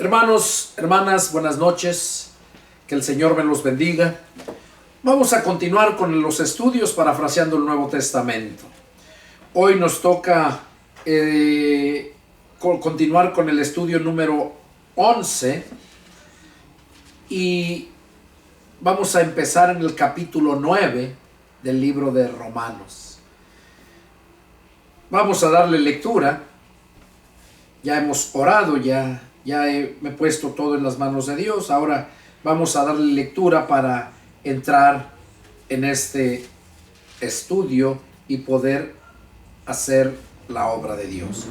Hermanos, hermanas, buenas noches. Que el Señor me los bendiga. Vamos a continuar con los estudios parafraseando el Nuevo Testamento. Hoy nos toca continuar con el estudio número 11 y vamos a empezar en el capítulo 9 del libro de Romanos. Vamos a darle lectura. Ya hemos orado, me he puesto todo en las manos de Dios. Ahora vamos a darle lectura para entrar en este estudio y poder hacer la obra de Dios.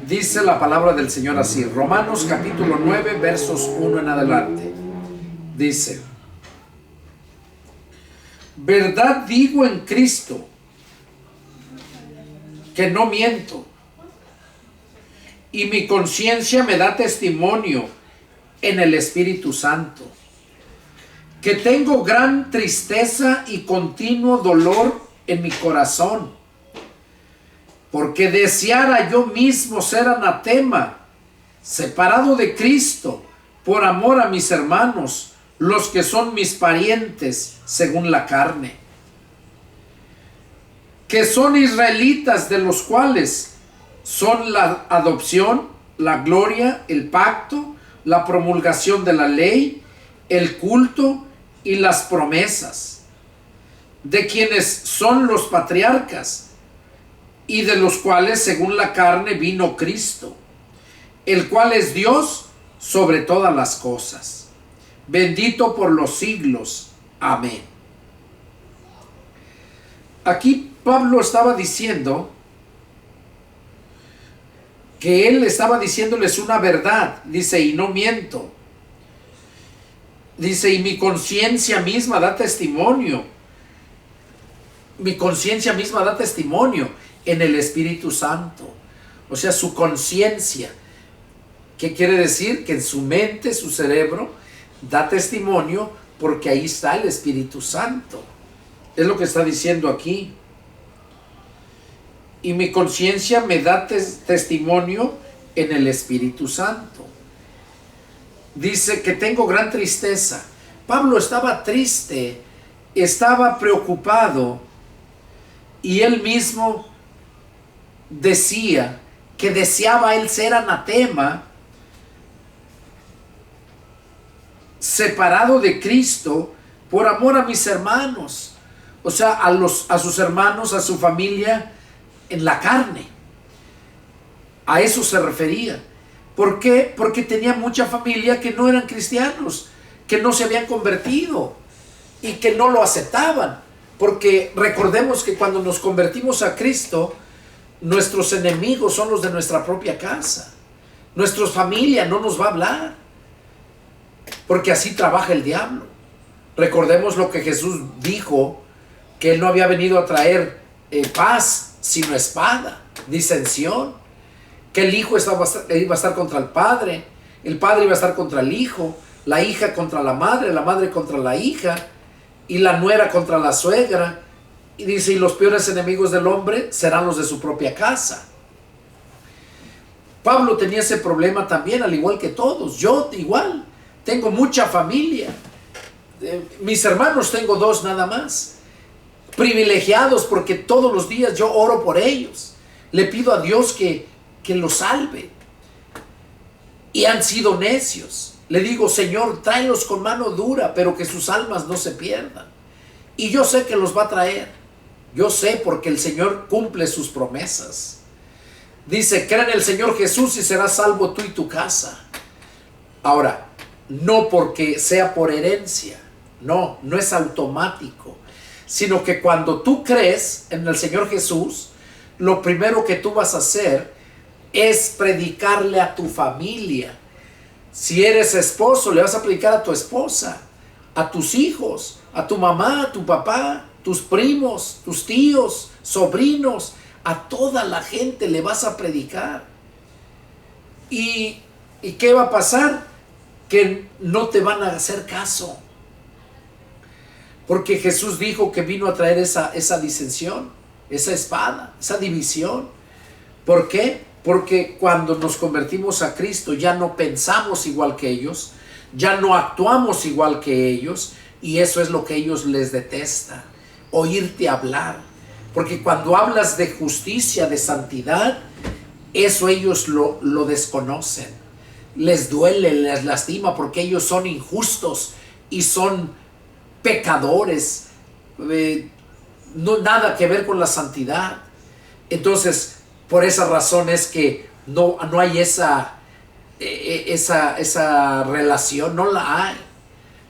Dice la palabra del Señor así, Romanos capítulo 9, versos 1 en adelante. Dice: verdad digo en Cristo, que no miento, y mi conciencia me da testimonio en el Espíritu Santo, que tengo gran tristeza y continuo dolor en mi corazón, porque deseara yo mismo ser anatema, separado de Cristo, por amor a mis hermanos, los que son mis parientes según la carne, que son israelitas, de los cuales son la adopción, la gloria, el pacto, la promulgación de la ley, el culto y las promesas, de quienes son los patriarcas, y de los cuales según la carne vino Cristo, el cual es Dios sobre todas las cosas, bendito por los siglos. Amén. Aquí Pablo estaba diciendo que él estaba diciéndoles una verdad. Dice, y no miento. Dice, y mi conciencia misma da testimonio. Mi conciencia misma da testimonio en el Espíritu Santo. O sea, su conciencia. ¿Qué quiere decir? Que en su mente, su cerebro, da testimonio porque ahí está el Espíritu Santo. Es lo que está diciendo aquí. Y mi conciencia me da testimonio en el Espíritu Santo. Dice que tengo gran tristeza. Pablo estaba triste, estaba preocupado, y él mismo decía que deseaba él ser anatema, separado de Cristo, por amor a mis hermanos. O sea, a sus hermanos, a su familia en la carne. A eso se refería. ¿Por qué? Porque tenía mucha familia que no eran cristianos, que no se habían convertido y que no lo aceptaban. Porque recordemos que cuando nos convertimos a Cristo, nuestros enemigos son los de nuestra propia casa. Nuestra familia no nos va a hablar, porque así trabaja el diablo. Recordemos lo que Jesús dijo, que Él no había venido a traer paz, sino espada, disensión, que el hijo iba a estar contra el padre iba a estar contra el hijo, la hija contra la madre contra la hija, y la nuera contra la suegra. Y dice, y los peores enemigos del hombre serán los de su propia casa. Pablo tenía ese problema también, al igual que todos. Yo igual, tengo mucha familia. Mis hermanos tengo 2 nada más. Privilegiados, porque todos los días yo oro por ellos. Le pido a Dios que los salve. Y han sido necios. Le digo, Señor, tráelos con mano dura, pero que sus almas no se pierdan. Y yo sé que los va a traer. Yo sé, porque el Señor cumple sus promesas. Dice, cree en el Señor Jesús y serás salvo tú y tu casa. Ahora, no porque sea por herencia. No es automático. Sino que cuando tú crees en el Señor Jesús, lo primero que tú vas a hacer es predicarle a tu familia. Si eres esposo, le vas a predicar a tu esposa, a tus hijos, a tu mamá, a tu papá, tus primos, tus tíos, sobrinos, a toda la gente le vas a predicar. ¿Y qué va a pasar? Que no te van a hacer caso. Porque Jesús dijo que vino a traer esa disensión, esa espada, esa división. ¿Por qué? Porque cuando nos convertimos a Cristo ya no pensamos igual que ellos, ya no actuamos igual que ellos, y eso es lo que ellos les detesta, oírte hablar. Porque cuando hablas de justicia, de santidad, eso ellos lo desconocen. Les duele, les lastima, porque ellos son injustos y son pecadores. No, nada que ver con la santidad. Entonces, por esa razón es que no hay esa relación, no la hay.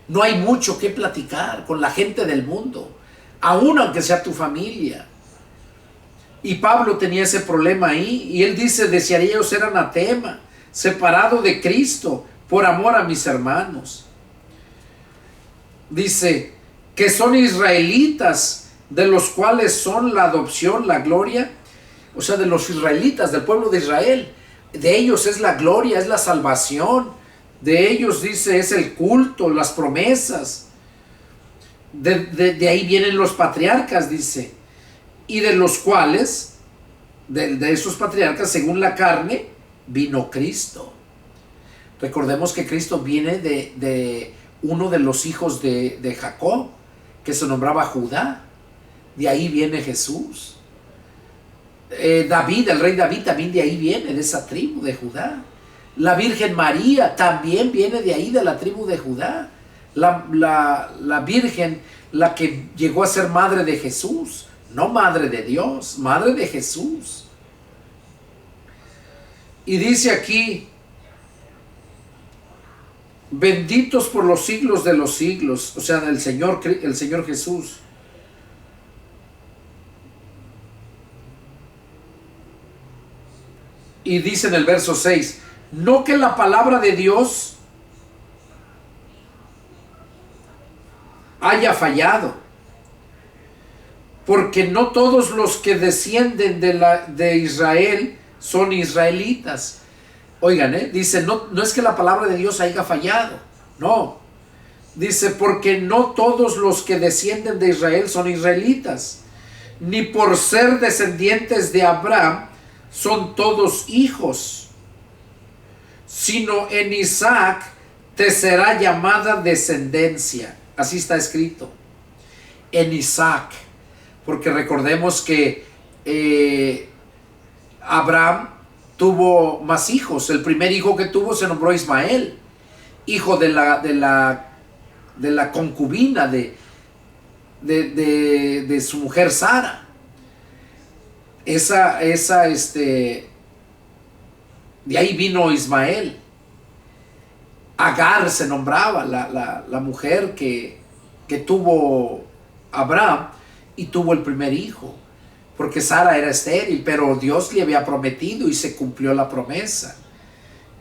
No hay mucho que platicar con la gente del mundo, aun aunque sea tu familia. Y Pablo tenía ese problema ahí, y él dice: desearía yo ser anatema, separado de Cristo, por amor a mis hermanos. Dice que son israelitas, de los cuales son la adopción, la gloria. O sea, de los israelitas, del pueblo de Israel, de ellos es la gloria, es la salvación. De ellos, dice, es el culto, las promesas. De ahí vienen los patriarcas, dice. Y de los cuales, de esos patriarcas, según la carne, vino Cristo. Recordemos que Cristo viene de uno de los hijos de Jacob, que se nombraba Judá. De ahí viene Jesús. David, el rey David, también de ahí viene, de esa tribu de Judá. La Virgen María también viene de ahí, de la tribu de Judá. La Virgen, la que llegó a ser madre de Jesús, no madre de Dios, madre de Jesús. Y dice aquí: benditos por los siglos de los siglos, o sea, el Señor Jesús. Y dice en el verso 6, no que la palabra de Dios haya fallado, porque no todos los que descienden de Israel son israelitas. Oigan, dice, no es que la palabra de Dios haya fallado, no. Dice, porque no todos los que descienden de Israel son israelitas, ni por ser descendientes de Abraham son todos hijos, sino en Isaac te será llamada descendencia. Así está escrito, en Isaac, porque recordemos que Abraham tuvo más hijos. El primer hijo que tuvo se nombró Ismael, hijo de la concubina de su mujer Sara. De ahí vino Ismael. Agar se nombraba la mujer que tuvo Abraham, y tuvo el primer hijo, porque Sara era estéril, pero Dios le había prometido y se cumplió la promesa.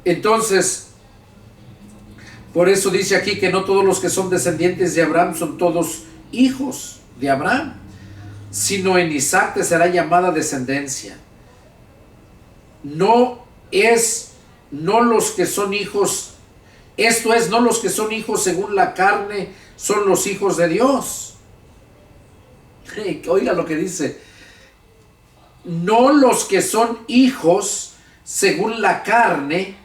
Entonces, por eso dice aquí que no todos los que son descendientes de Abraham son todos hijos de Abraham, sino en Isaac te será llamada descendencia. No los que son hijos, esto es, no los que son hijos según la carne son los hijos de Dios. Oiga lo que dice, no los que son hijos según la carne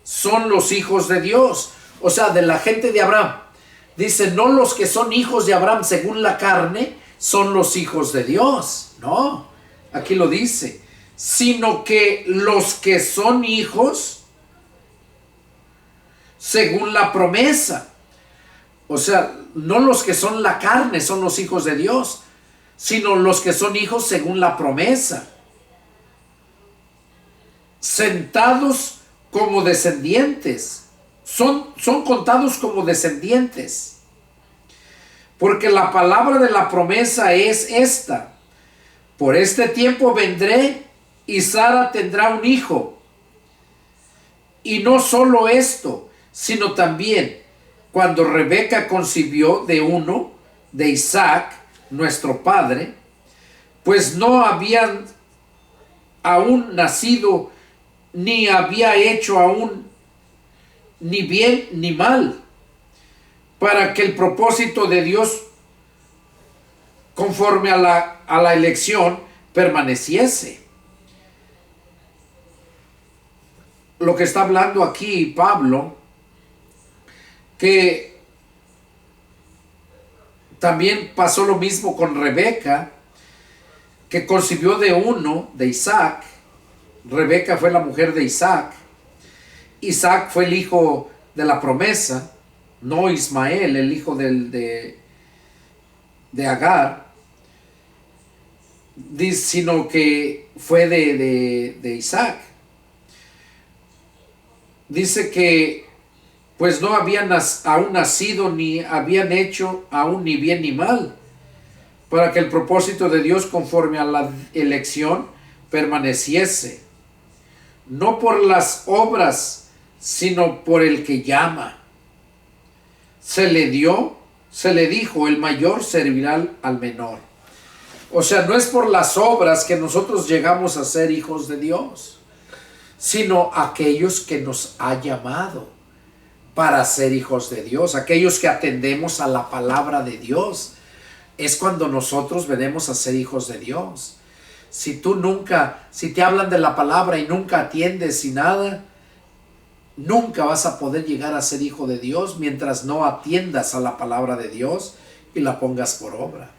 son los hijos de Dios. O sea, de la gente de Abraham. Dice, no los que son hijos de Abraham según la carne son los hijos de Dios. No, aquí lo dice, sino que los que son hijos según la promesa. O sea, no los que son la carne son los hijos de Dios, sino los que son hijos según la promesa. Sentados como descendientes. Son contados como descendientes. Porque la palabra de la promesa es esta: por este tiempo vendré y Sara tendrá un hijo. Y no solo esto, sino también cuando Rebeca concibió de uno, de Isaac, nuestro padre, pues no habían aún nacido, ni había hecho aún ni bien ni mal, para que el propósito de Dios conforme a la elección permaneciese. lo que está hablando aquí Pablo, que también pasó lo mismo con Rebeca, que concibió de uno, de Isaac. Rebeca fue la mujer de Isaac. Isaac fue el hijo de la promesa, no Ismael, el hijo de Agar, sino que fue de Isaac. Dice que pues no habían aún nacido, ni habían hecho aún ni bien ni mal, para que el propósito de Dios conforme a la elección permaneciese, no por las obras, sino por el que llama. Se le dijo, el mayor servirá al menor. O sea, no es por las obras que nosotros llegamos a ser hijos de Dios, sino aquellos que nos ha llamado para ser hijos de Dios, aquellos que atendemos a la palabra de Dios. Es cuando nosotros venimos a ser hijos de Dios. Si te hablan de la palabra y nunca atiendes y nada, nunca vas a poder llegar a ser hijo de Dios mientras no atiendas a la palabra de Dios y la pongas por obra.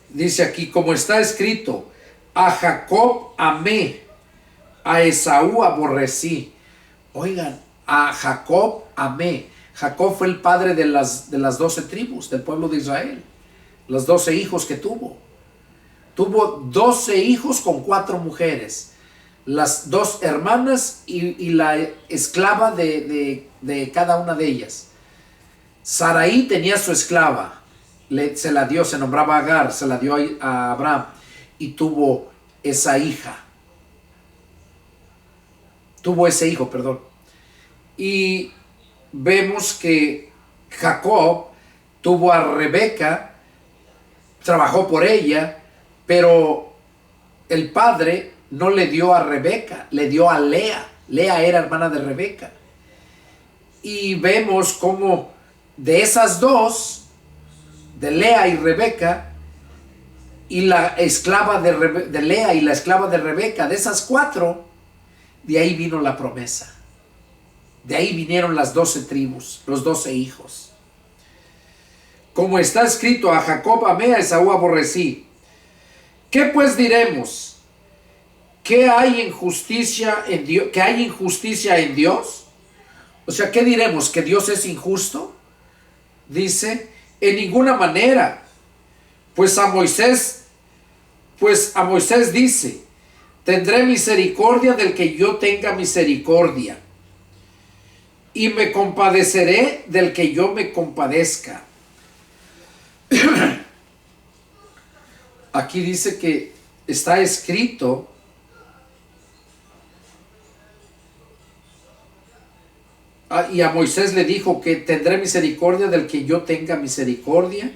Dice aquí, como está escrito, a Jacob amé, a Esaú aborrecí. Oigan, a Jacob amé. Jacob fue el padre de las 12 tribus del pueblo de Israel. Los 12 hijos que tuvo. Tuvo 12 hijos con 4 mujeres. Las 2 hermanas y la esclava de cada una de ellas. Sarai tenía su esclava. Se la dio, se nombraba Agar, se la dio a Abraham. Y tuvo esa hija. Tuvo ese hijo, perdón. Y vemos que Jacob tuvo a Rebeca, trabajó por ella, pero el padre no le dio a Rebeca, le dio a Lea. Lea era hermana de Rebeca. Y vemos cómo de esas dos, de Lea y Rebeca, y la esclava de Lea y la esclava de Rebeca, de esas 4, de ahí vino la promesa. De ahí vinieron las 12 tribus, los 12 hijos. Como está escrito, a Jacob amé, a Esaú aborrecí. ¿Qué pues diremos? ¿Que hay injusticia en Dios? ¿Que hay injusticia en Dios? O sea, ¿qué diremos? ¿Que Dios es injusto? Dice, en ninguna manera. Pues a Moisés dice, tendré misericordia del que yo tenga misericordia, y me compadeceré del que yo me compadezca. Aquí dice que está escrito, y a Moisés le dijo que tendré misericordia del que yo tenga misericordia,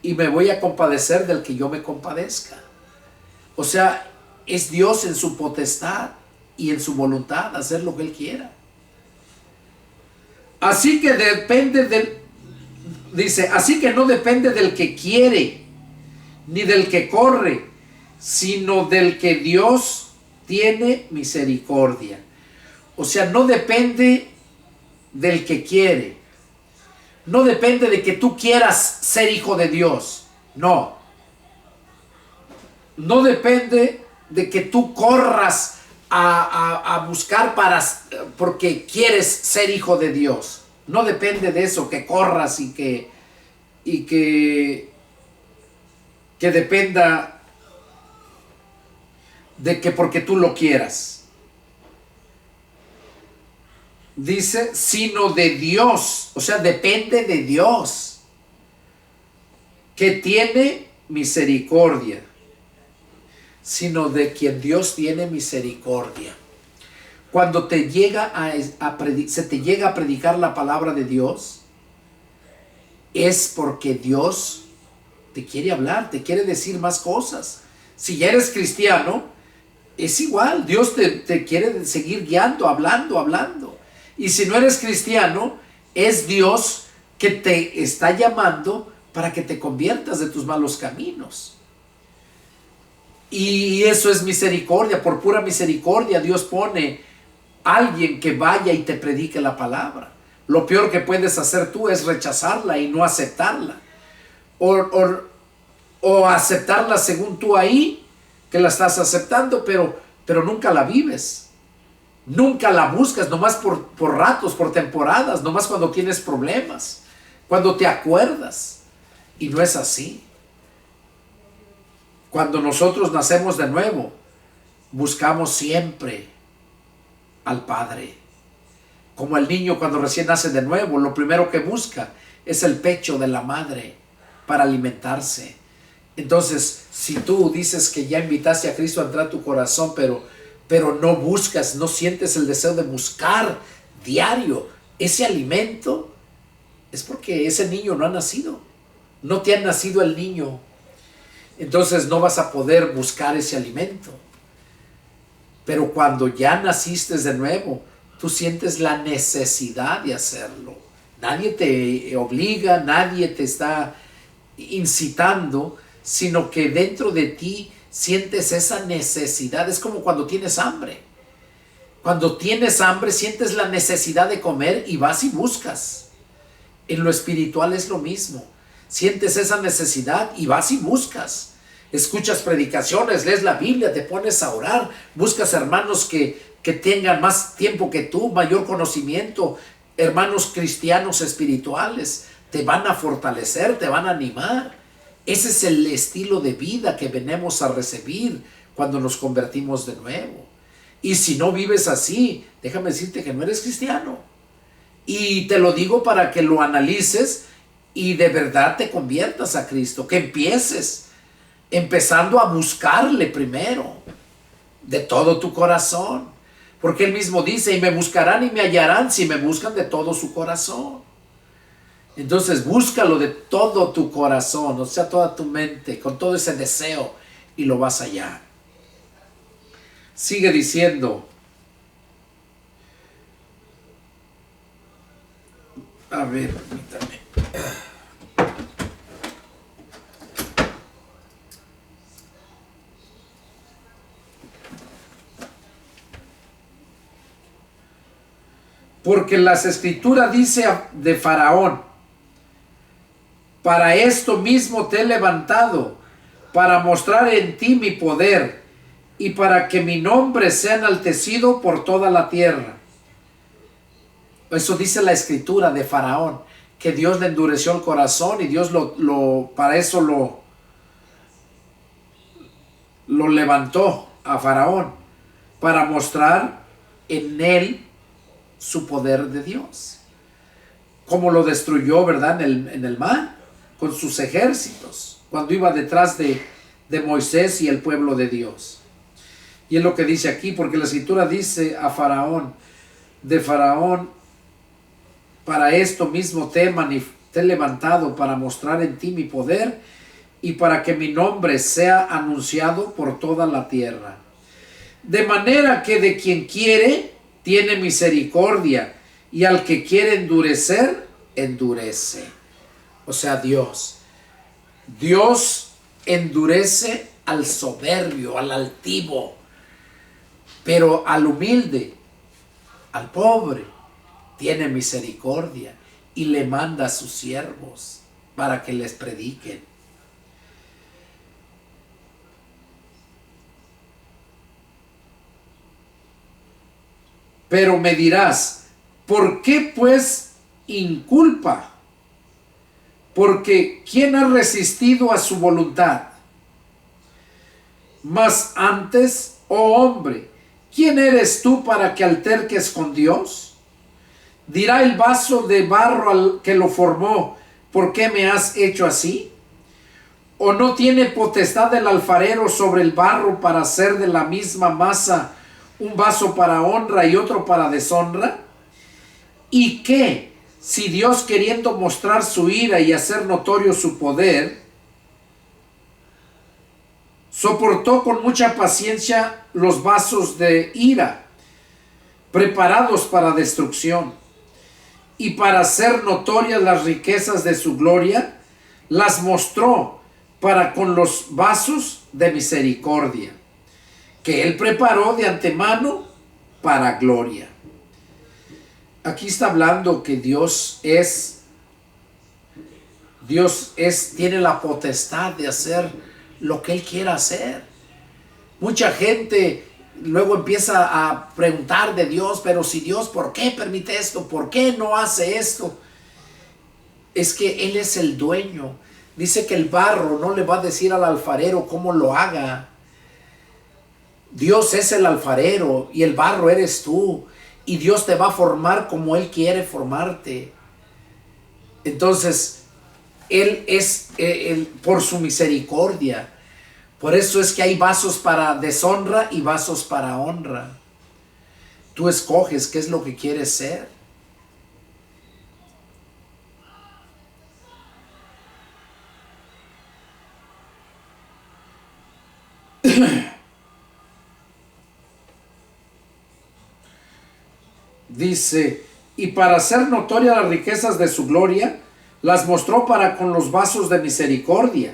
y me voy a compadecer del que yo me compadezca. O sea, es Dios en su potestad y en su voluntad hacer lo que Él quiera. Así que así que no depende del que quiere, ni del que corre, sino del que Dios tiene misericordia. O sea, no depende del que quiere. No depende de que tú quieras ser hijo de Dios. No. No depende de que tú corras a buscar porque quieres ser hijo de Dios. No depende de eso, que corras y que dependa de que porque tú lo quieras. Dice, sino de Dios. O sea, depende de Dios, que tiene misericordia. Sino de quien Dios tiene misericordia. Cuando se te llega a predicar la palabra de Dios, es porque Dios te quiere hablar, te quiere decir más cosas. Si ya eres cristiano, es igual, Dios te quiere seguir guiando, hablando. Y si no eres cristiano, es Dios que te está llamando para que te conviertas de tus malos caminos. Y eso es misericordia. Por pura misericordia Dios pone a alguien que vaya y te predique la palabra. Lo peor que puedes hacer tú es rechazarla y no aceptarla. O aceptarla según tú ahí, que la estás aceptando, pero nunca la vives. Nunca la buscas, nomás por ratos, por temporadas, nomás cuando tienes problemas, cuando te acuerdas. Y no es así. Cuando nosotros nacemos de nuevo, buscamos siempre al Padre. Como el niño cuando recién nace de nuevo, lo primero que busca es el pecho de la madre para alimentarse. Entonces, si tú dices que ya invitaste a Cristo a entrar a tu corazón, pero no buscas, no sientes el deseo de buscar diario ese alimento, es porque ese niño no ha nacido. No te ha nacido el niño. Entonces no vas a poder buscar ese alimento. Pero cuando ya naciste de nuevo, tú sientes la necesidad de hacerlo. Nadie te obliga, nadie te está incitando, sino que dentro de ti sientes esa necesidad. Es como cuando tienes hambre. Cuando tienes hambre, sientes la necesidad de comer y vas y buscas. En lo espiritual es lo mismo. Sientes esa necesidad y vas y buscas. Escuchas predicaciones, lees la Biblia, te pones a orar, buscas hermanos que tengan más tiempo que tú, mayor conocimiento, hermanos cristianos espirituales, te van a fortalecer, te van a animar. Ese es el estilo de vida que venimos a recibir cuando nos convertimos de nuevo. Y si no vives así, déjame decirte que no eres cristiano. Y te lo digo para que lo analices y de verdad te conviertas a Cristo, que empieces empezando a buscarle primero de todo tu corazón, porque él mismo dice: y me buscarán y me hallarán si me buscan de todo su corazón. Entonces búscalo de todo tu corazón, o sea, toda tu mente, con todo ese deseo, y lo vas a hallar. Sigue diciendo, a ver, permítame. Porque las escrituras dice de Faraón: para esto mismo te he levantado, para mostrar en ti mi poder, y para que mi nombre sea enaltecido por toda la tierra. Eso dice la escritura de Faraón, que Dios le endureció el corazón y Dios para eso lo levantó a Faraón, para mostrar en él su poder de Dios. Como lo destruyó, ¿verdad? En el mar, con sus ejércitos, cuando iba detrás de Moisés y el pueblo de Dios. Y es lo que dice aquí, porque la escritura dice a Faraón, de Faraón: para esto mismo te he levantado, para mostrar en ti mi poder, y para que mi nombre sea anunciado por toda la tierra. De manera que de quien quiere, tiene misericordia, y al que quiere endurecer, endurece. O sea, Dios endurece al soberbio, al altivo, pero al humilde, al pobre, tiene misericordia y le manda a sus siervos para que les prediquen. Pero me dirás: ¿por qué pues inculpa? Porque ¿quién ha resistido a su voluntad? Mas antes, oh hombre, ¿quién eres tú para que alterques con Dios? Dirá el vaso de barro al que lo formó: ¿por qué me has hecho así? ¿O no tiene potestad el alfarero sobre el barro para hacer de la misma masa un vaso para honra y otro para deshonra? ¿Y qué, si Dios, queriendo mostrar su ira y hacer notorio su poder, soportó con mucha paciencia los vasos de ira preparados para destrucción, y para hacer notorias las riquezas de su gloria, las mostró para con los vasos de misericordia, que Él preparó de antemano para gloria. Aquí está hablando que Dios tiene la potestad de hacer lo que Él quiera hacer. Mucha gente luego empieza a preguntar de Dios, pero si Dios, ¿por qué permite esto? ¿Por qué no hace esto? Es que Él es el dueño. Dice que el barro no le va a decir al alfarero cómo lo haga. Dios es el alfarero y el barro eres tú. Y Dios te va a formar como Él quiere formarte. Entonces, Él es por su misericordia. Por eso es que hay vasos para deshonra y vasos para honra. Tú escoges qué es lo que quieres ser. Dice, y para hacer notorias las riquezas de su gloria, las mostró para con los vasos de misericordia,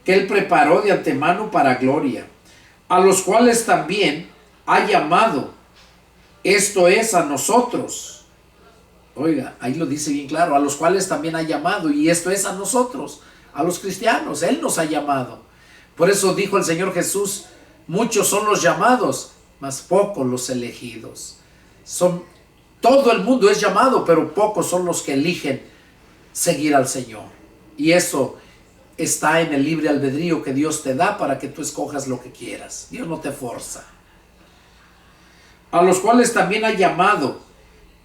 que Él preparó de antemano para gloria, a los cuales también ha llamado, esto es a nosotros. Oiga, ahí lo dice bien claro, a los cuales también ha llamado, y esto es a nosotros, a los cristianos, Él nos ha llamado. Por eso dijo el Señor Jesús, muchos son los llamados, mas pocos los elegidos. Todo el mundo es llamado, pero pocos son los que eligen seguir al Señor. Y eso está en el libre albedrío que Dios te da para que tú escojas lo que quieras. Dios no te forza. A los cuales también ha llamado,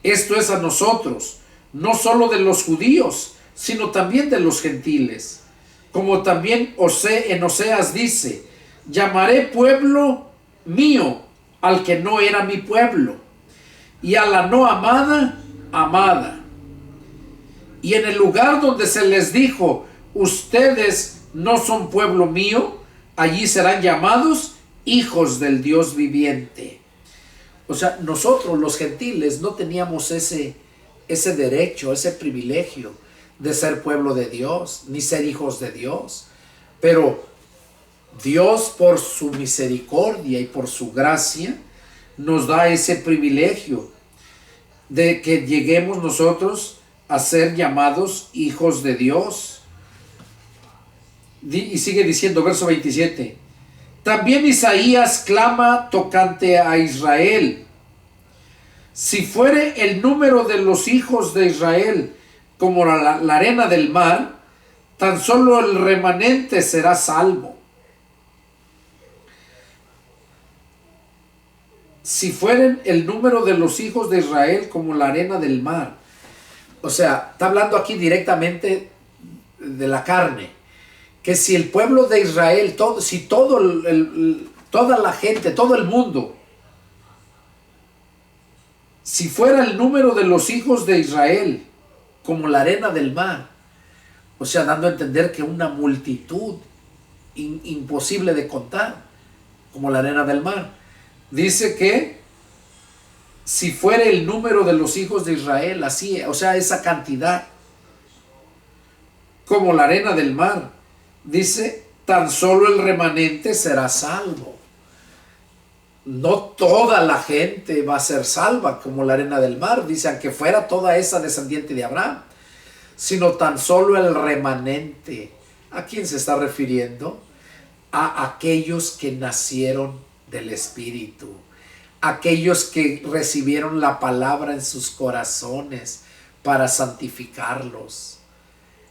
esto es a nosotros, no solo de los judíos, sino también de los gentiles. Como también en Oseas dice, llamaré pueblo mío al que no era mi pueblo, y a la no amada, amada. Y en el lugar donde se les dijo, ustedes no son pueblo mío, allí serán llamados hijos del Dios viviente. O sea, nosotros los gentiles no teníamos ese derecho, ese privilegio de ser pueblo de Dios, ni ser hijos de Dios. Pero Dios, por su misericordia y por su gracia, nos da ese privilegio de que lleguemos nosotros a ser llamados hijos de Dios. Y sigue diciendo, verso 27. También Isaías clama tocante a Israel. Si fuere el número de los hijos de Israel como la arena del mar, tan solo el remanente será salvo. Si fueren el número de los hijos de Israel como la arena del mar. O sea, está hablando aquí directamente de la carne. Que si el pueblo de Israel, toda la gente, todo el mundo, si fuera el número de los hijos de Israel como la arena del mar, o sea, dando a entender que una multitud imposible de contar, como la arena del mar. Dice que si fuera el número de los hijos de Israel, así, o sea, esa cantidad, como la arena del mar, dice, tan solo el remanente será salvo. No toda la gente va a ser salva como la arena del mar, dice, aunque fuera toda esa descendiente de Abraham, sino tan solo el remanente. ¿A quién se está refiriendo? A aquellos que nacieron del Espíritu, aquellos que recibieron la palabra en sus corazones para santificarlos.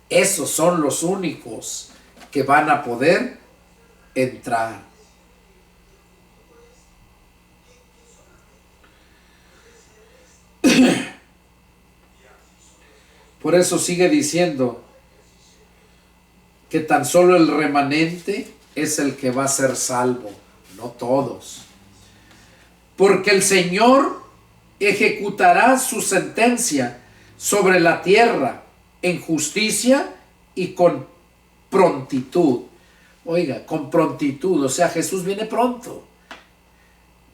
Esos son los únicos que van a poder entrar. Por eso sigue diciendo que tan solo el remanente es el que va a ser salvo, no todos. Porque el Señor ejecutará su sentencia sobre la tierra en justicia y con prontitud. Oiga, con prontitud, o sea, Jesús viene pronto.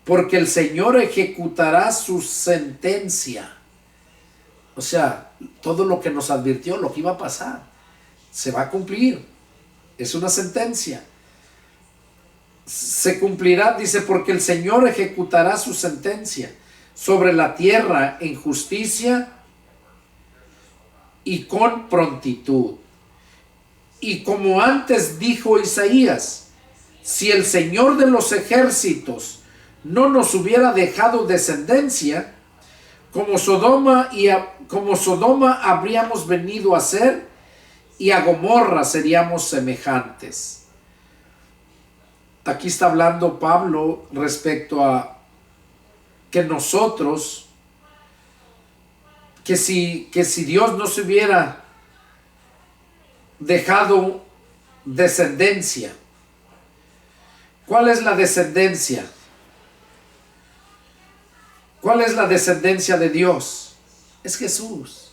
Porque el Señor ejecutará su sentencia. O sea, todo lo que nos advirtió, lo que iba a pasar, se va a cumplir. Es una sentencia. se cumplirá, dice, porque el Señor ejecutará su sentencia sobre la tierra en justicia y con prontitud. Y como antes dijo Isaías, si el Señor de los ejércitos no nos hubiera dejado descendencia, como Sodoma habríamos venido a ser, y a Gomorra seríamos semejantes. Aquí está hablando Pablo respecto a que nosotros, que si Dios no se hubiera dejado descendencia. ¿Cuál es la descendencia? ¿Cuál es la descendencia de Dios? Es Jesús.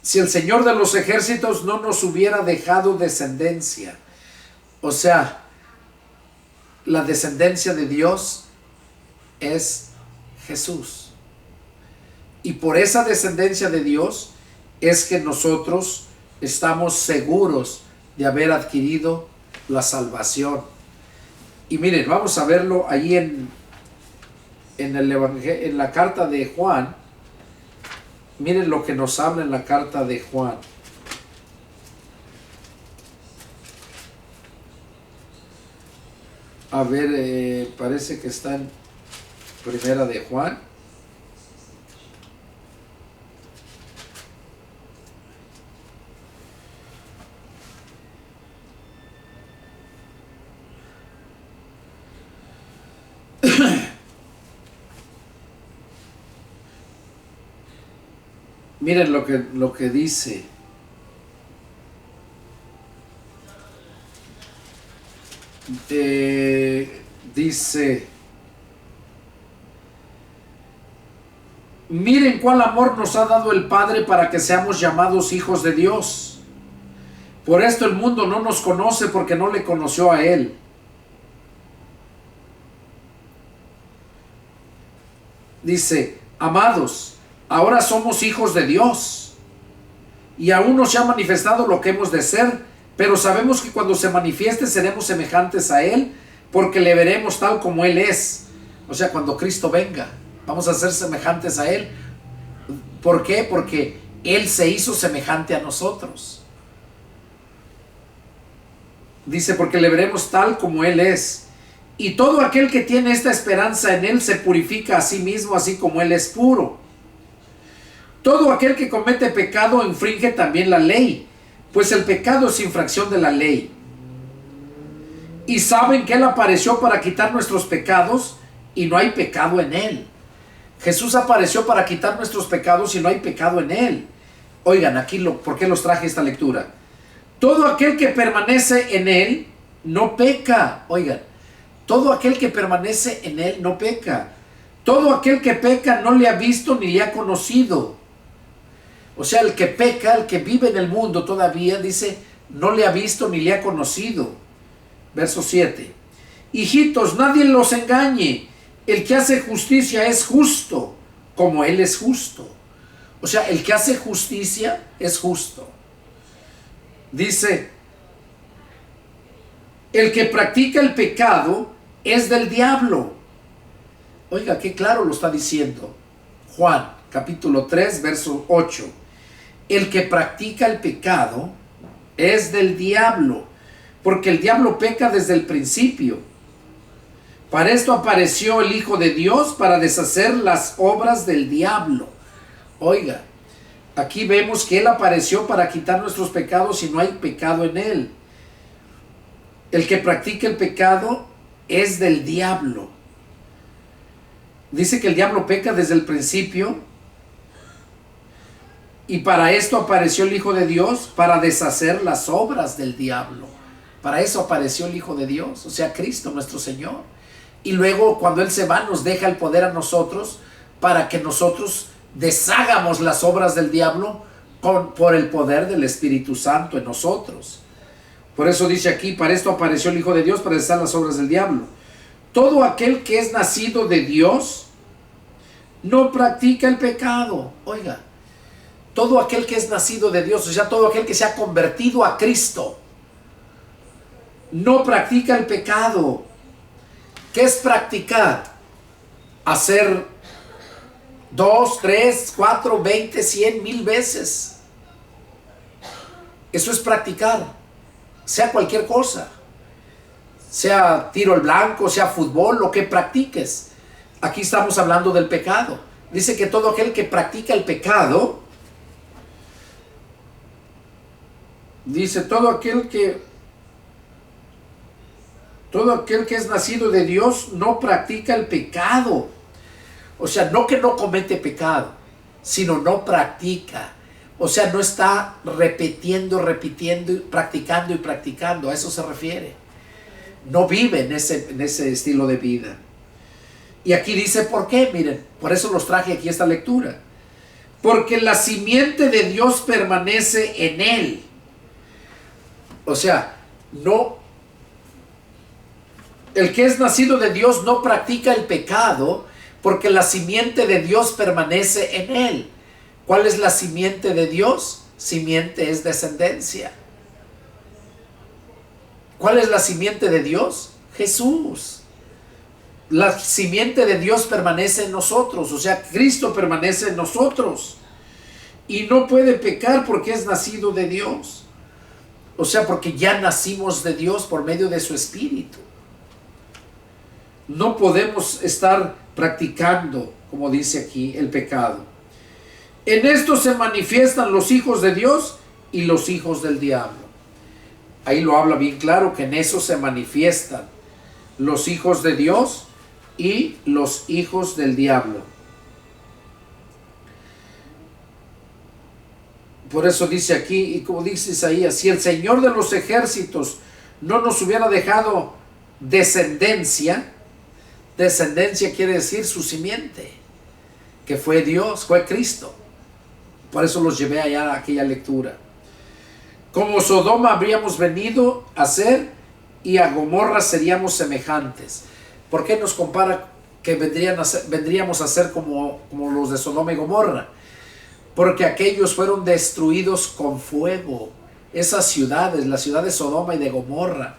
Si el Señor de los ejércitos no nos hubiera dejado descendencia, o sea, la descendencia de Dios es Jesús. Y por esa descendencia de Dios es que nosotros estamos seguros de haber adquirido la salvación. Y miren, vamos a verlo ahí en el Evangelio, en la carta de Juan. Miren lo que nos habla en la carta de Juan. A ver, parece que está en Primera de Juan. Miren lo que dice. Dice, miren cuál amor nos ha dado el Padre para que seamos llamados hijos de Dios. Por esto el mundo no nos conoce porque no le conoció a Él. Dice, amados, ahora somos hijos de Dios y aún no se ha manifestado lo que hemos de ser, pero sabemos que cuando se manifieste seremos semejantes a Él, porque le veremos tal como Él es. O sea, cuando Cristo venga, vamos a ser semejantes a Él. ¿Por qué? Porque Él se hizo semejante a nosotros. Dice, porque le veremos tal como Él es. Y todo aquel que tiene esta esperanza en Él se purifica a sí mismo, así como Él es puro. Todo aquel que comete pecado infringe también la ley, pues el pecado es infracción de la ley. Y saben que Él apareció para quitar nuestros pecados y no hay pecado en Él. Jesús apareció para quitar nuestros pecados y no hay pecado en Él. Oigan, aquí ¿por qué los traje esta lectura? Todo aquel que permanece en Él no peca. Oigan, todo aquel que permanece en Él no peca. Todo aquel que peca no le ha visto ni le ha conocido. O sea, el que peca, el que vive en el mundo todavía, dice, no le ha visto ni le ha conocido. Verso 7. Hijitos, nadie los engañe. El que hace justicia es justo, como Él es justo. O sea, el que hace justicia es justo. Dice, el que practica el pecado es del diablo. Oiga, qué claro lo está diciendo Juan, capítulo 3, verso 8. El que practica el pecado es del diablo, porque el diablo peca desde el principio. Para esto apareció el Hijo de Dios, para deshacer las obras del diablo. Oiga, aquí vemos que Él apareció para quitar nuestros pecados y no hay pecado en Él. El que practica el pecado es del diablo. Dice que el diablo peca desde el principio. Y para esto apareció el Hijo de Dios, para deshacer las obras del diablo. Para eso apareció el Hijo de Dios, o sea, Cristo nuestro Señor. Y luego cuando Él se va, nos deja el poder a nosotros para que nosotros deshagamos las obras del diablo por el poder del Espíritu Santo en nosotros. Por eso dice aquí, para esto apareció el Hijo de Dios, para deshacer las obras del diablo. Todo aquel que es nacido de Dios no practica el pecado. Oiga, todo aquel que es nacido de Dios, o sea, todo aquel que se ha convertido a Cristo, no practica el pecado. ¿Qué es practicar? Hacer 2, 3, 4, 20, 100, 1000 veces. Eso es practicar. Sea cualquier cosa. Sea tiro al blanco, sea fútbol, lo que practiques. Aquí estamos hablando del pecado. Dice que todo aquel que practica el pecado, dice todo aquel que es nacido de Dios no practica el pecado. O sea, no que no comete pecado, sino no practica. O sea, no está repitiendo, practicando y practicando. A eso se refiere. No vive en ese estilo de vida. Y aquí dice por qué. Miren, por eso los traje aquí esta lectura. Porque la simiente de Dios permanece en él. O sea, no. El que es nacido de Dios no practica el pecado, porque la simiente de Dios permanece en él. ¿Cuál es la simiente de Dios? Simiente es descendencia. ¿Cuál es la simiente de Dios? Jesús. La simiente de Dios permanece en nosotros, o sea, Cristo permanece en nosotros. Y no puede pecar porque es nacido de Dios. O sea, porque ya nacimos de Dios por medio de su Espíritu. No podemos estar practicando, como dice aquí, el pecado. En esto se manifiestan los hijos de Dios y los hijos del diablo. Ahí lo habla bien claro, que en eso se manifiestan los hijos de Dios y los hijos del diablo. Por eso dice aquí, y como dice Isaías, si el Señor de los ejércitos no nos hubiera dejado descendencia, descendencia quiere decir su simiente, que fue Dios, fue Cristo. Por eso los llevé allá a aquella lectura. Como Sodoma habríamos venido a ser, y a Gomorra seríamos semejantes. ¿Por qué nos compara que vendríamos a ser como los de Sodoma y Gomorra? Porque aquellos fueron destruidos con fuego. Esas ciudades, la ciudad de Sodoma y de Gomorra,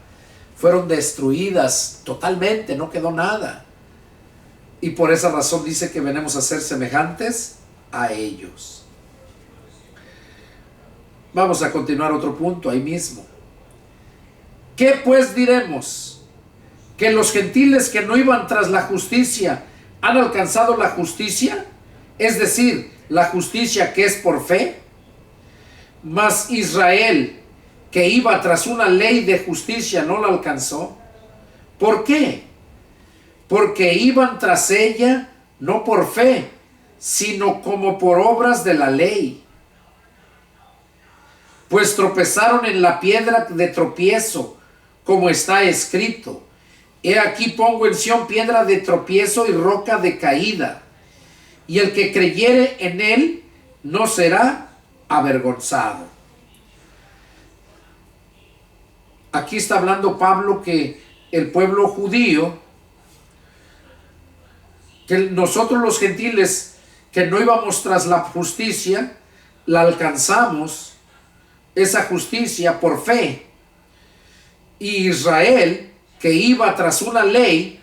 fueron destruidas totalmente, no quedó nada. Y por esa razón dice que venimos a ser semejantes a ellos. Vamos a continuar otro punto ahí mismo. ¿Qué pues diremos? ¿Que los gentiles que no iban tras la justicia han alcanzado la justicia? Es decir, la justicia que es por fe. Mas Israel, que iba tras una ley de justicia, no la alcanzó. ¿Por qué? Porque iban tras ella no por fe, sino como por obras de la ley. Pues tropezaron en la piedra de tropiezo, como está escrito: he aquí pongo en Sión piedra de tropiezo y roca de caída, y el que creyere en él no será avergonzado. Aquí está hablando Pablo que el pueblo judío, que nosotros los gentiles que no íbamos tras la justicia, la alcanzamos, esa justicia por fe. Y Israel, que iba tras una ley,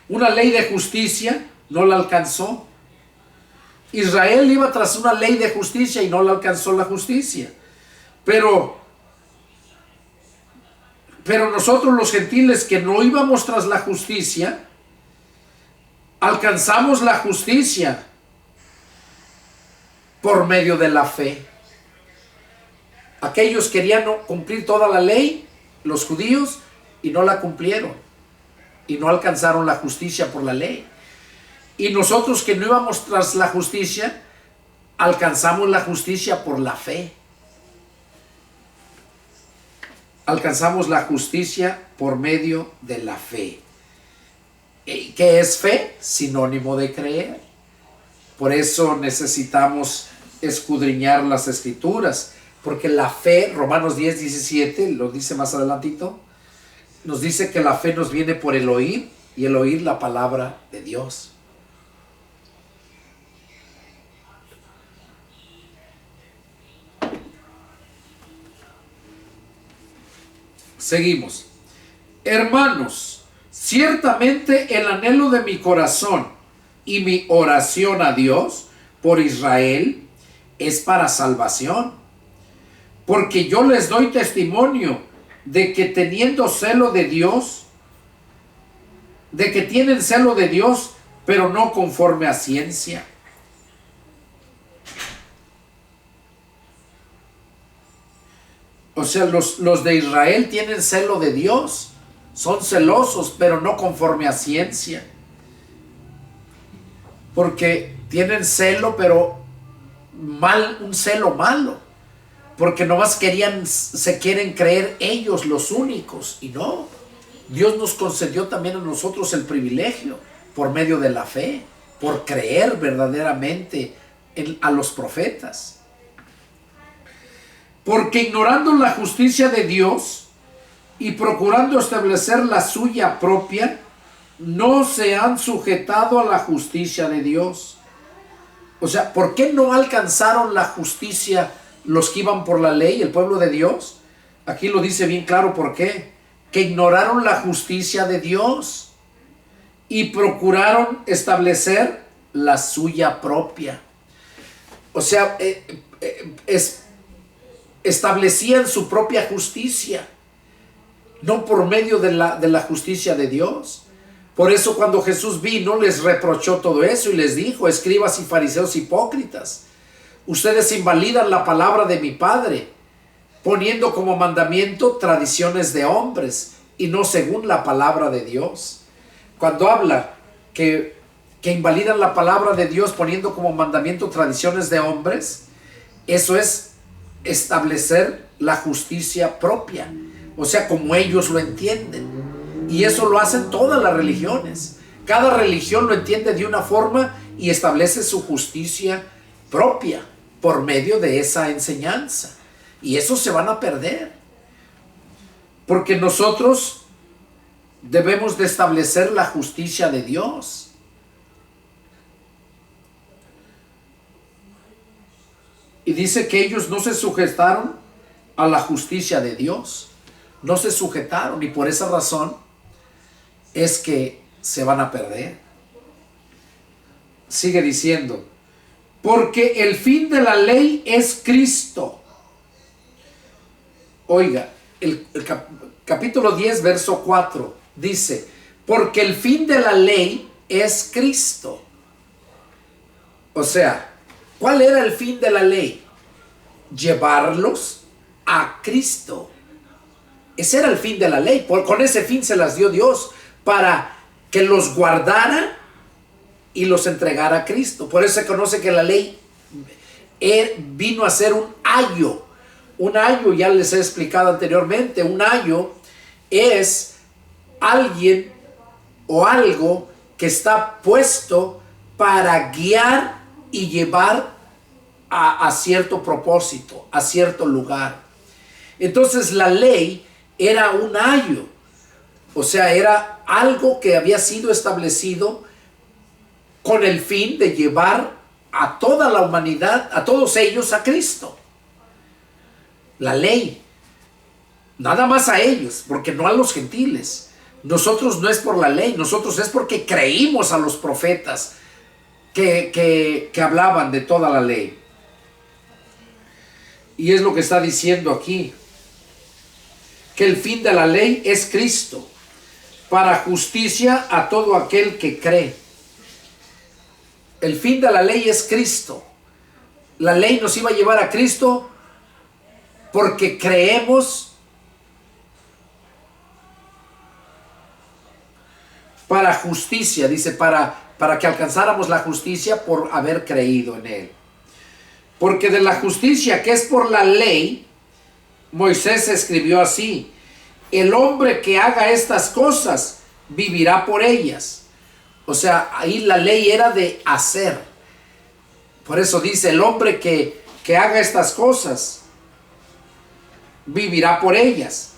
una ley de justicia, no la alcanzó. Israel iba tras una ley de justicia y no la alcanzó la justicia. Pero nosotros los gentiles que no íbamos tras la justicia, alcanzamos la justicia por medio de la fe. Aquellos querían cumplir toda la ley, los judíos, y no la cumplieron. Y no alcanzaron la justicia por la ley. Y nosotros que no íbamos tras la justicia, alcanzamos la justicia por la fe. Alcanzamos la justicia por medio de la fe. ¿Qué es fe? Sinónimo de creer. Por eso necesitamos escudriñar las escrituras, porque la fe, Romanos 10:17, lo dice más adelantito, nos dice que la fe nos viene por el oír, y el oír la palabra de Dios. Seguimos. Hermanos, ciertamente el anhelo de mi corazón y mi oración a Dios por Israel es para salvación. Porque yo les doy testimonio de que teniendo celo de Dios, de que tienen celo de Dios, pero no conforme a ciencia. O sea, los de Israel tienen celo de Dios, son celosos, pero no conforme a ciencia. Porque tienen celo, pero un celo malo. Porque nomás se quieren creer ellos los únicos, y no. Dios nos concedió también a nosotros el privilegio, por medio de la fe, por creer verdaderamente a los profetas. Porque ignorando la justicia de Dios y procurando establecer la suya propia, no se han sujetado a la justicia de Dios. O sea, ¿por qué no alcanzaron la justicia los que iban por la ley, el pueblo de Dios? Aquí lo dice bien claro por qué. Que ignoraron la justicia de Dios y procuraron establecer la suya propia. O sea, establecían su propia justicia, no por medio de la justicia de Dios. Por eso cuando Jesús vino les reprochó todo eso y les dijo: escribas y fariseos hipócritas, ustedes invalidan la palabra de mi Padre, poniendo como mandamiento tradiciones de hombres y no según la palabra de Dios. Cuando habla que invalidan la palabra de Dios poniendo como mandamiento tradiciones de hombres, eso es establecer la justicia propia, o sea, como ellos lo entienden. Y eso lo hacen todas las religiones. Cada religión lo entiende de una forma y establece su justicia propia por medio de esa enseñanza. Y eso se van a perder, porque nosotros debemos de establecer la justicia de Dios. Y dice que ellos no se sujetaron a la justicia de Dios. No se sujetaron, y por esa razón es que se van a perder. Sigue diciendo: porque el fin de la ley es Cristo. Oiga, el capítulo 10, verso 4 dice: porque el fin de la ley es Cristo. O sea, ¿cuál era el fin de la ley? Llevarlos a Cristo. Ese era el fin de la ley. Con ese fin se las dio Dios, para que los guardara y los entregara a Cristo. Por eso se conoce que la ley vino a ser un ayo. Un ayo, ya les he explicado anteriormente, un ayo es alguien o algo que está puesto para guiar y llevar a cierto propósito, a cierto lugar. Entonces la ley era un ayo, o sea, era algo que había sido establecido con el fin de llevar a toda la humanidad, a todos ellos, a Cristo. La ley, nada más a ellos, porque no a los gentiles. Nosotros no es por la ley, nosotros es porque creímos a los profetas que hablaban de toda la ley. Y es lo que está diciendo aquí, que el fin de la ley es Cristo, para justicia a todo aquel que cree. El fin de la ley es Cristo. La ley nos iba a llevar a Cristo porque creemos, para justicia, dice, para que alcanzáramos la justicia por haber creído en Él. Porque de la justicia que es por la ley, Moisés escribió así: el hombre que haga estas cosas vivirá por ellas. O sea, ahí la ley era de hacer. Por eso dice: el hombre que haga estas cosas vivirá por ellas,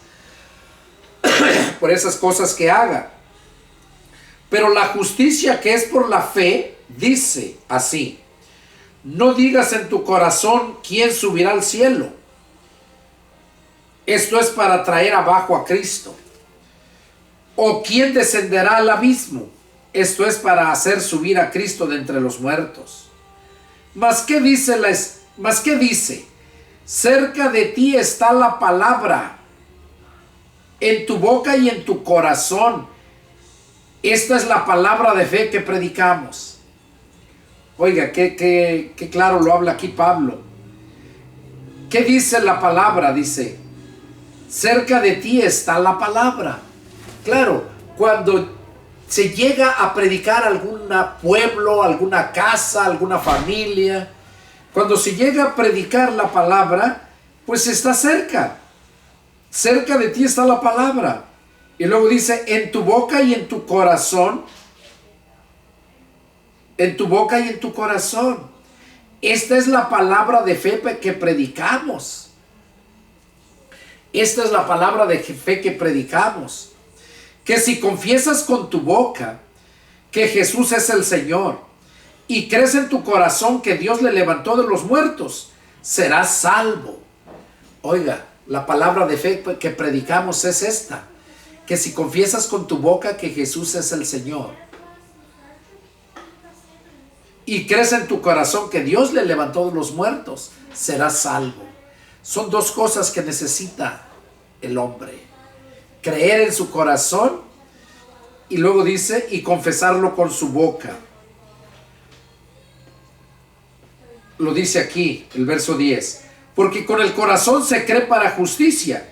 por esas cosas que haga. Pero la justicia que es por la fe dice así: no digas en tu corazón quién subirá al cielo, Esto es para traer abajo a Cristo. ¿O quién descenderá al abismo? Esto es para hacer subir a Cristo de entre los muertos. Mas ¿qué dice? Cerca de ti está la palabra, en tu boca y en tu corazón. Esta es la palabra de fe que predicamos. Oiga, qué claro lo habla aquí Pablo. ¿Qué dice la palabra? Dice, cerca de ti está la palabra. Claro, cuando se llega a predicar a algún pueblo, alguna casa, alguna familia, cuando se llega a predicar la palabra, pues está cerca. Cerca de ti está la palabra. Y luego dice, en tu boca y en tu corazón. En tu boca y en tu corazón. Esta es la palabra de fe que predicamos. Esta es la palabra de fe que predicamos. Que si confiesas con tu boca que Jesús es el Señor y crees en tu corazón que Dios le levantó de los muertos, serás salvo. Oiga, la palabra de fe que predicamos es esta. Que si confiesas con tu boca que Jesús es el Señor y crees en tu corazón que Dios le levantó de los muertos, serás salvo. Son dos cosas que necesita el hombre. Creer en su corazón y luego dice, y confesarlo con su boca. Lo dice aquí, el verso 10. Porque con el corazón se cree para justicia,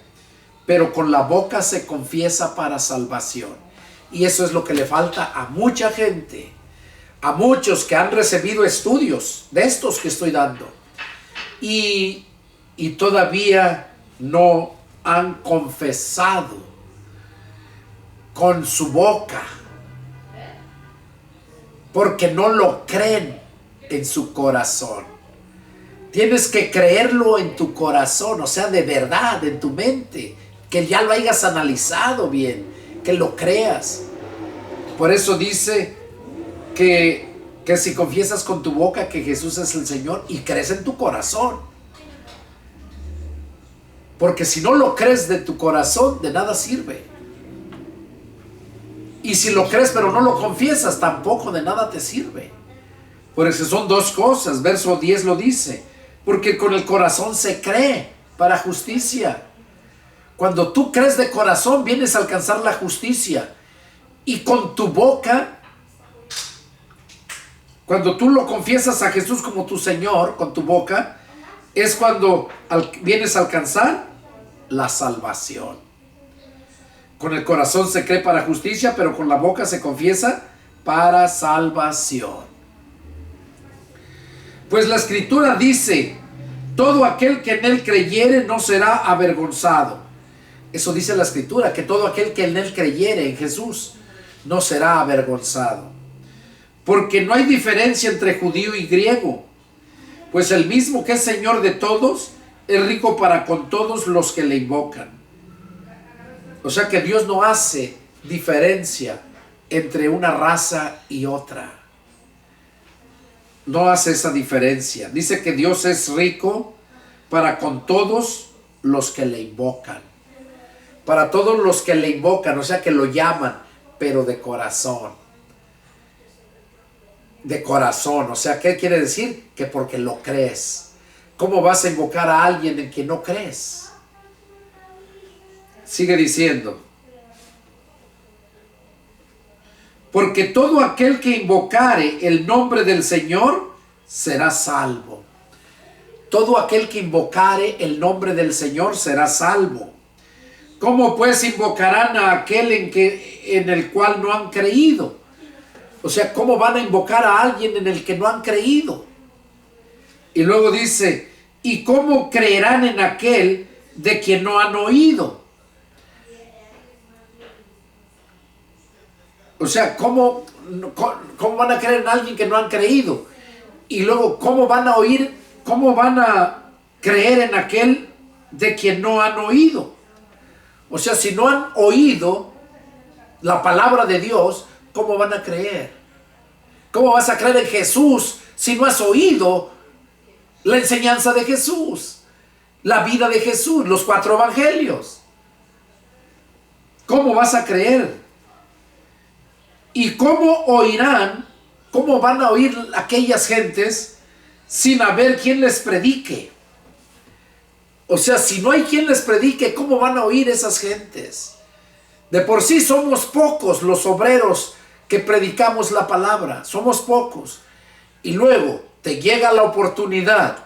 pero con la boca se confiesa para salvación. Y eso es lo que le falta a mucha gente, a muchos que han recibido estudios de estos que estoy dando y todavía no han confesado con su boca, porque no lo creen en su corazón. Tienes que creerlo en tu corazón, o sea, de verdad, en tu mente, que ya lo hayas analizado bien, que lo creas. Por eso dice que si confiesas con tu boca que Jesús es el Señor y crees en tu corazón, porque si no lo crees de tu corazón, de nada sirve. Y si lo crees pero no lo confiesas, tampoco de nada te sirve. Por eso son dos cosas. Verso 10 lo dice. Porque con el corazón se cree para justicia. Cuando tú crees de corazón, vienes a alcanzar la justicia. Y con tu boca, cuando tú lo confiesas a Jesús como tu Señor, con tu boca, es cuando vienes a alcanzar la salvación. Con el corazón se cree para justicia, pero con la boca se confiesa para salvación. Pues la Escritura dice, todo aquel que en él creyere no será avergonzado. Eso dice la Escritura, que todo aquel que en él creyere, en Jesús, no será avergonzado. Porque no hay diferencia entre judío y griego, pues el mismo que es Señor de todos, es rico para con todos los que le invocan. O sea que Dios no hace diferencia entre una raza y otra. No hace esa diferencia. Dice que Dios es rico para con todos los que le invocan. Para todos los que le invocan, o sea que lo llaman, pero de corazón. De corazón, o sea, ¿qué quiere decir? Que porque lo crees. ¿Cómo vas a invocar a alguien en quien no crees? Sigue diciendo, porque todo aquel que invocare el nombre del Señor será salvo. Todo aquel que invocare el nombre del Señor será salvo. ¿Cómo pues invocarán a aquel en el cual no han creído? O sea, ¿cómo van a invocar a alguien en el que no han creído? Y luego dice, ¿y cómo creerán en aquel de quien no han oído? O sea, ¿cómo van a creer en alguien que no han creído? Y luego, ¿cómo van a oír? ¿Cómo van a creer en aquel de quien no han oído? O sea, si no han oído la palabra de Dios, ¿cómo van a creer? ¿Cómo vas a creer en Jesús si no has oído la enseñanza de Jesús? la vida de Jesús, los 4 evangelios. ¿Cómo vas a creer? ¿Y cómo oirán? ¿Cómo van a oír aquellas gentes sin haber quien les predique? O sea, si no hay quien les predique, ¿cómo van a oír esas gentes? De por sí somos pocos los obreros que predicamos la palabra. Somos pocos. Y luego te llega la oportunidad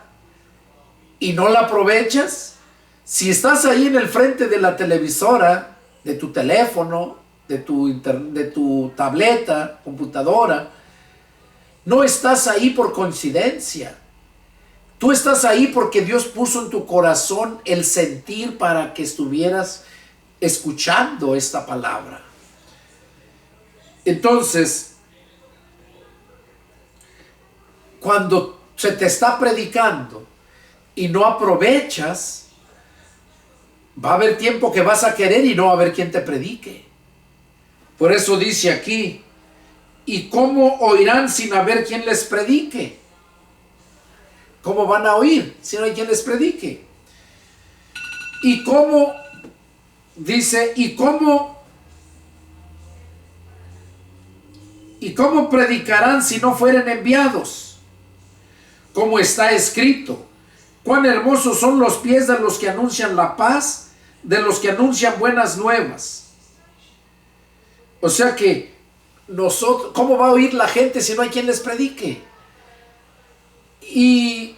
y no la aprovechas. Si estás ahí en el frente de la televisora, de tu teléfono, de tu tableta, computadora, no estás ahí por coincidencia. Tú estás ahí porque Dios puso en tu corazón el sentir para que estuvieras escuchando esta palabra. Entonces, cuando se te está predicando y no aprovechas, va a haber tiempo que vas a querer y no va a haber quien te predique. Por eso dice aquí, ¿y cómo oirán sin haber quien les predique? ¿Cómo van a oír si no hay quien les predique? ¿Y cómo, dice, y cómo predicarán si no fueren enviados? Como está escrito, cuán hermosos son los pies de los que anuncian la paz, de los que anuncian buenas nuevas. O sea que nosotros, ¿cómo va a oír la gente si no hay quien les predique? Y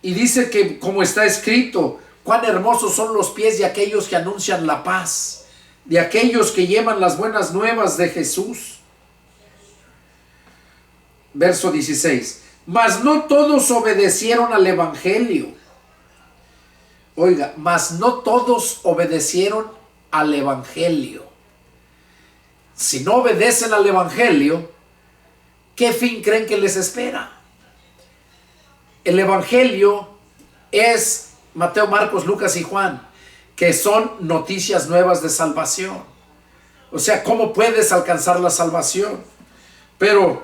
dice que como está escrito, cuán hermosos son los pies de aquellos que anuncian la paz, de aquellos que llevan las buenas nuevas de Jesús. Verso 16. Mas no todos obedecieron al evangelio. Oiga, mas no todos obedecieron al evangelio. Si no obedecen al evangelio, ¿qué fin creen que les espera? El evangelio es Mateo, Marcos, Lucas y Juan, que son noticias nuevas de salvación. O sea, ¿cómo puedes alcanzar la salvación? Pero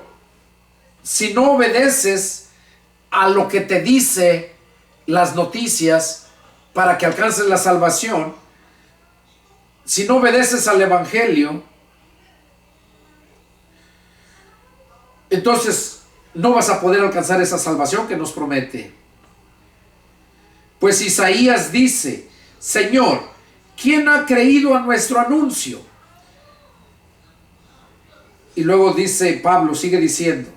si no obedeces a lo que te dice las noticias para que alcances la salvación, si no obedeces al evangelio, entonces no vas a poder alcanzar esa salvación que nos promete. Pues Isaías dice, Señor, ¿quién ha creído a nuestro anuncio? Y luego dice Pablo, sigue diciendo,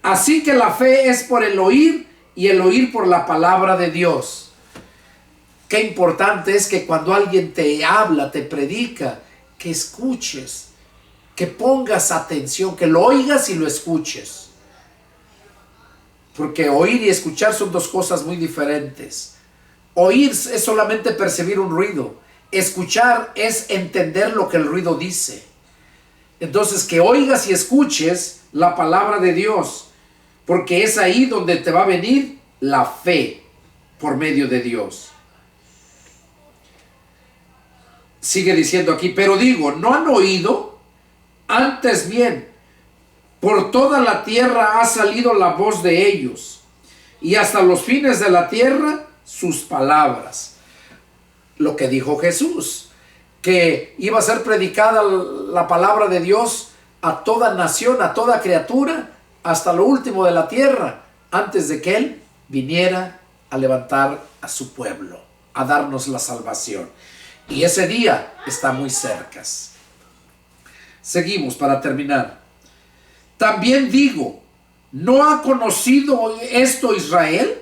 así que la fe es por el oír y el oír por la palabra de Dios. Qué importante es que cuando alguien te habla, te predica, que escuches, que pongas atención, que lo oigas y lo escuches. Porque oír y escuchar son dos cosas muy diferentes. Oír es solamente percibir un ruido. Escuchar es entender lo que el ruido dice. Entonces, que oigas y escuches la palabra de Dios, porque es ahí donde te va a venir la fe por medio de Dios. Sigue diciendo aquí, pero digo, ¿no han oído? Antes bien, por toda la tierra ha salido la voz de ellos, y hasta los fines de la tierra sus palabras. Lo que dijo Jesús, que iba a ser predicada la palabra de Dios a toda nación, a toda criatura, hasta lo último de la tierra, antes de que Él viniera a levantar a su pueblo, a darnos la salvación. Y ese día está muy cerca. Seguimos para terminar. También digo, ¿no ha conocido esto Israel?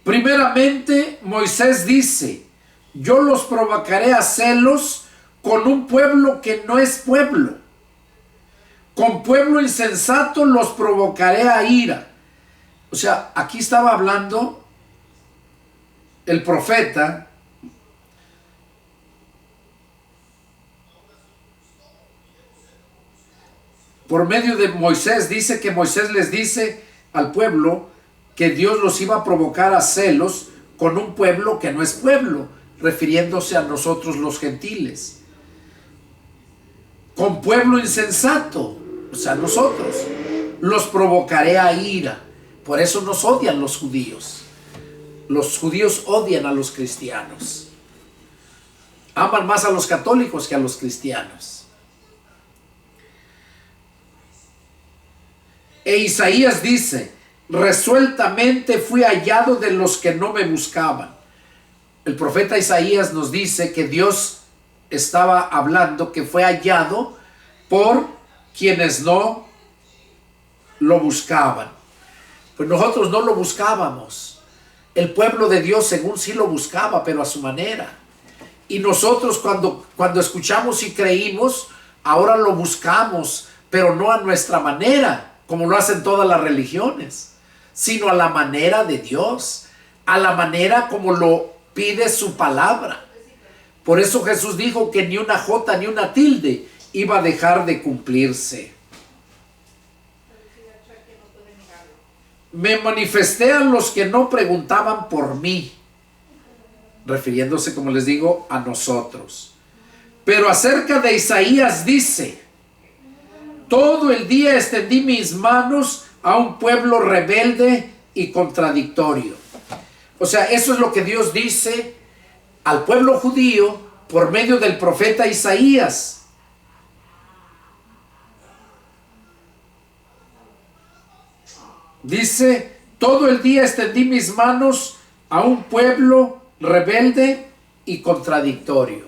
Primeramente, Moisés dice, yo los provocaré a celos con un pueblo que no es pueblo. Con pueblo insensato los provocaré a ira. O sea, aquí estaba hablando el profeta por medio de Moisés. Dice que Moisés les dice al pueblo que Dios los iba a provocar a celos con un pueblo que no es pueblo, refiriéndose a nosotros los gentiles. Con pueblo insensato, o sea, nosotros, los provocaré a ira. Por eso nos odian los judíos. Los judíos odian a los cristianos. Aman más a los católicos que a los cristianos. E Isaías dice: resueltamente fui hallado de los que no me buscaban. El profeta Isaías nos dice que Dios estaba hablando que fue hallado por quienes no lo buscaban. Pues nosotros no lo buscábamos. El pueblo de Dios según sí lo buscaba, pero a su manera. Y nosotros cuando escuchamos y creímos, ahora lo buscamos, pero no a nuestra manera, como lo hacen todas las religiones, sino a la manera de Dios, a la manera como lo pide su palabra. Por eso Jesús dijo que ni una jota ni una tilde iba a dejar de cumplirse. Me manifesté a los que no preguntaban por mí, refiriéndose, como les digo, a nosotros. Pero acerca de Isaías dice: todo el día extendí mis manos a un pueblo rebelde y contradictorio. O sea, eso es lo que Dios dice al pueblo judío por medio del profeta Isaías. Dice: todo el día extendí mis manos a un pueblo rebelde y contradictorio.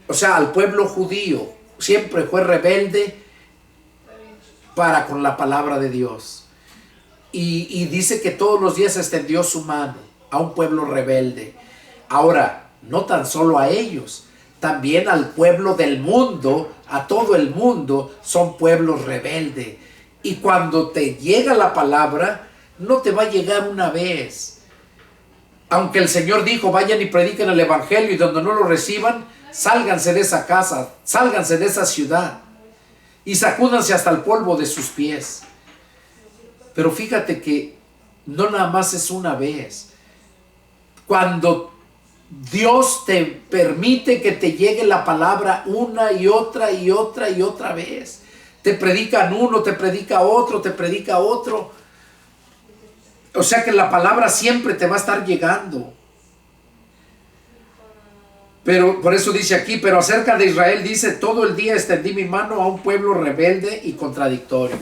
O sea, al pueblo judío siempre fue rebelde para con la palabra de Dios. Y dice que todos los días extendió su mano a un pueblo rebelde. Ahora, no tan solo a ellos, también al pueblo del mundo, a todo el mundo, son pueblos rebeldes. Y cuando te llega la palabra, no te va a llegar una vez. Aunque el Señor dijo: vayan y prediquen el evangelio, y donde no lo reciban, sálganse de esa casa, sálganse de esa ciudad y sacúdanse hasta el polvo de sus pies. Pero fíjate que no nada más es una vez. Cuando Dios te permite que te llegue la palabra una y otra y otra y otra vez, te predican uno, te predica otro, te predica otro. O sea que la palabra siempre te va a estar llegando. Pero por eso dice aquí: pero acerca de Israel dice: todo el día extendí mi mano a un pueblo rebelde y contradictorio.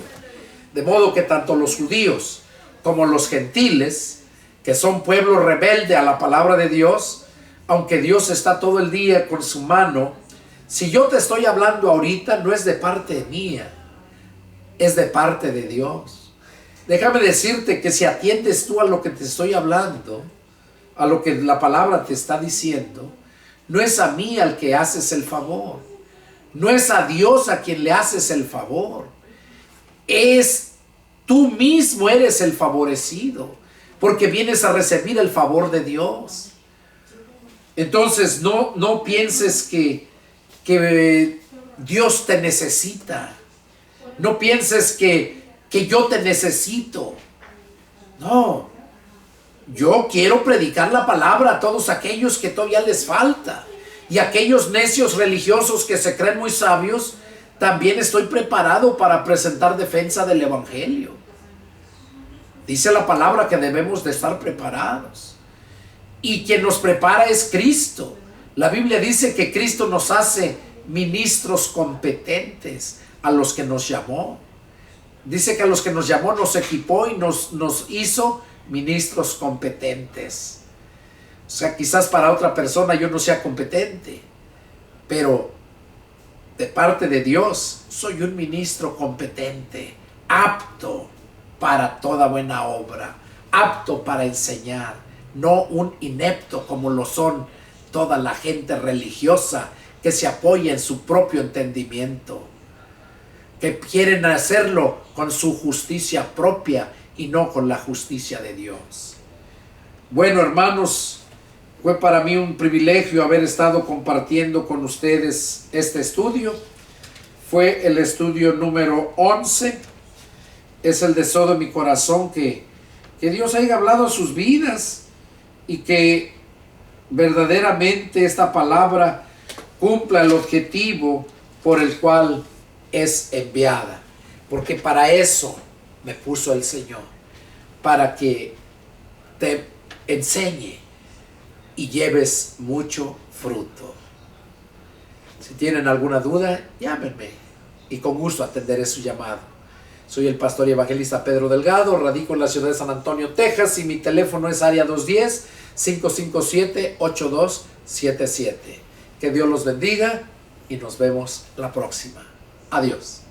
De modo que tanto los judíos como los gentiles, que son pueblo rebelde a la palabra de Dios, aunque Dios está todo el día con su mano, si yo te estoy hablando ahorita, no es de parte mía, es de parte de Dios. Déjame decirte que si atiendes tú a lo que te estoy hablando, a lo que la palabra te está diciendo, no es a mí al que haces el favor, no es a Dios a quien le haces el favor, es tú mismo eres el favorecido, porque vienes a recibir el favor de Dios. Entonces no pienses que Dios te necesita, no pienses que yo te necesito. No, yo quiero predicar la palabra a todos aquellos que todavía les falta, y aquellos necios religiosos que se creen muy sabios, también estoy preparado para presentar defensa del evangelio. Dice la palabra que debemos de estar preparados, y quien nos prepara es Cristo. La Biblia dice que Cristo nos hace ministros competentes a los que nos llamó. Dice que a los que nos llamó nos equipó y nos hizo ministros competentes. O sea, quizás para otra persona yo no sea competente, pero de parte de Dios soy un ministro competente, apto para toda buena obra, apto para enseñar, no un inepto como lo son toda la gente religiosa que se apoya en su propio entendimiento, que quieren hacerlo con su justicia propia y no con la justicia de Dios. Bueno, hermanos, fue para mí un privilegio haber estado compartiendo con ustedes este estudio. Fue el estudio número 11. Es el deseo de mi corazón que Dios haya hablado a sus vidas y que verdaderamente esta palabra cumpla el objetivo por el cual es enviada. Porque para eso me puso el Señor, para que te enseñe y lleves mucho fruto. Si tienen alguna duda, llámenme y con gusto atenderé su llamado. Soy el pastor y evangelista Pedro Delgado, radico en la ciudad de San Antonio, Texas, y mi teléfono es área 210-557-8277. Que Dios los bendiga y nos vemos la próxima. Adiós.